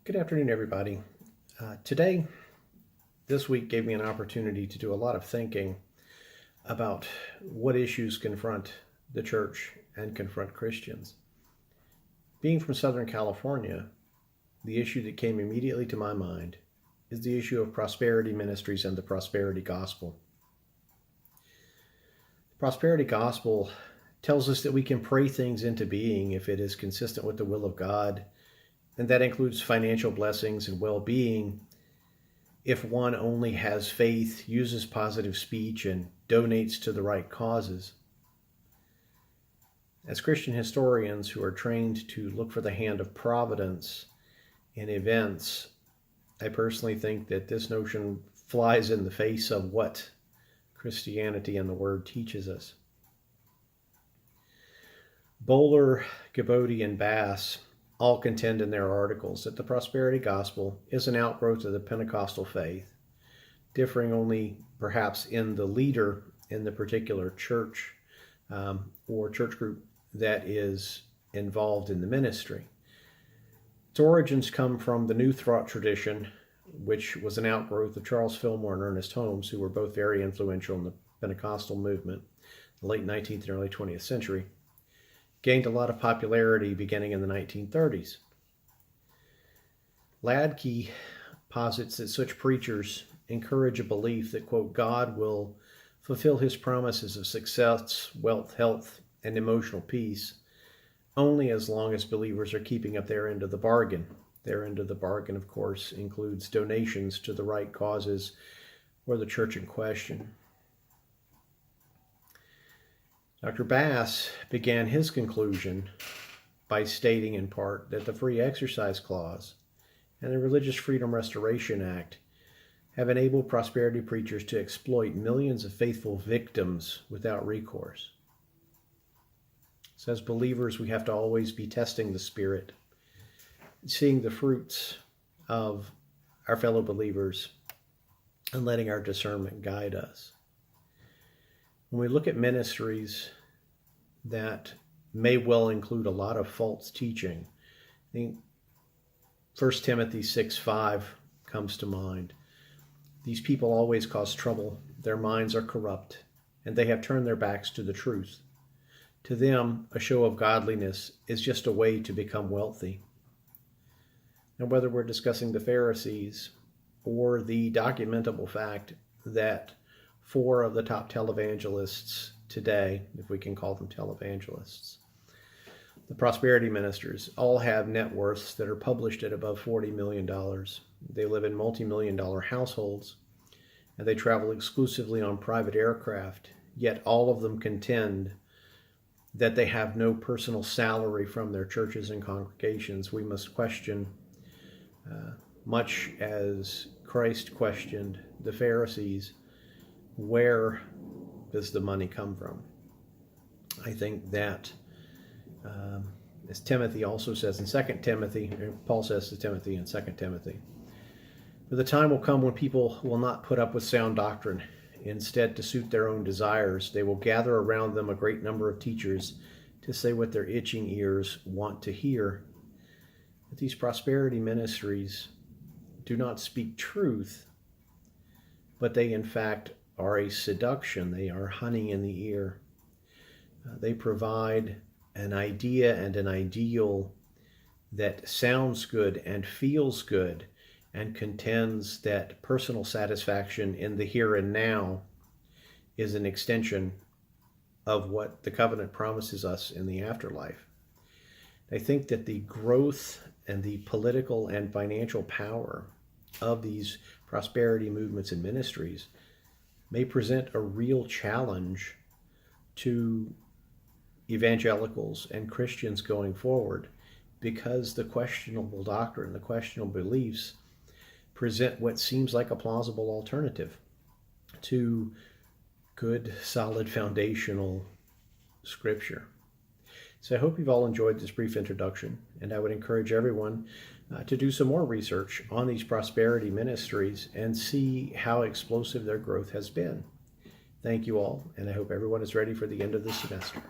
Good afternoon, everybody. This week gave me an opportunity to do a lot of thinking about what issues confront the church and confront Christians. Being from Southern California, the issue that came immediately to my mind is the issue of prosperity ministries and the prosperity gospel. The prosperity gospel tells us that we can pray things into being if it is consistent with the will of God, and that includes financial blessings and well-being if one only has faith, uses positive speech, and donates to the right causes. As Christian historians who are trained to look for the hand of providence in events, I personally think that this notion flies in the face of what Christianity and the Word teaches us. Bowler, Gabody, and Bass all contend in their articles that the prosperity gospel is an outgrowth of the Pentecostal faith, differing only perhaps in the leader in the particular church or church group that is involved in the ministry. Its origins come from the New Thought tradition, which was an outgrowth of Charles Fillmore and Ernest Holmes, who were both very influential in the Pentecostal movement in the late 19th and early 20th century. Gained a lot of popularity beginning in the 1930s. Ladke posits that such preachers encourage a belief that, quote, God will fulfill his promises of success, wealth, health, and emotional peace only as long as believers are keeping up their end of the bargain. Their end of the bargain, of course, includes donations to the right causes or the church in question. Dr. Bass began his conclusion by stating in part that the Free Exercise Clause and the Religious Freedom Restoration Act have enabled prosperity preachers to exploit millions of faithful victims without recourse. So as believers, we have to always be testing the Spirit, seeing the fruits of our fellow believers, and letting our discernment guide us. When we look at ministries that may well include a lot of false teaching, I think 1 Timothy 6:5 comes to mind. These people always cause trouble. Their minds are corrupt, and they have turned their backs to the truth. To them, a show of godliness is just a way to become wealthy. And whether we're discussing the Pharisees or the documentable fact that 4 of the top televangelists today, if we can call them televangelists, the prosperity ministers, all have net worths that are published at above $40 million. They live in multi-million-dollar households, and they travel exclusively on private aircraft, yet all of them contend that they have no personal salary from their churches and congregations. We must question, much as Christ questioned the Pharisees, where does the money come from? I think that, as Timothy also says in 2 Timothy, Paul says to Timothy in 2 Timothy, for the time will come when people will not put up with sound doctrine. Instead, to suit their own desires, they will gather around them a great number of teachers to say what their itching ears want to hear. But these prosperity ministries do not speak truth, but they in fact are a seduction. They are honey in the ear. They provide an idea and an ideal that sounds good and feels good and contends that personal satisfaction in the here and now is an extension of what the covenant promises us in the afterlife. I think that the growth and the political and financial power of these prosperity movements and ministries may present a real challenge to evangelicals and Christians going forward, because the questionable doctrine, the questionable beliefs present what seems like a plausible alternative to good, solid, foundational scripture. So I hope you've all enjoyed this brief introduction, and I would encourage everyone to do some more research on these prosperity ministries and see how explosive their growth has been. Thank you all, and I hope everyone is ready for the end of the semester.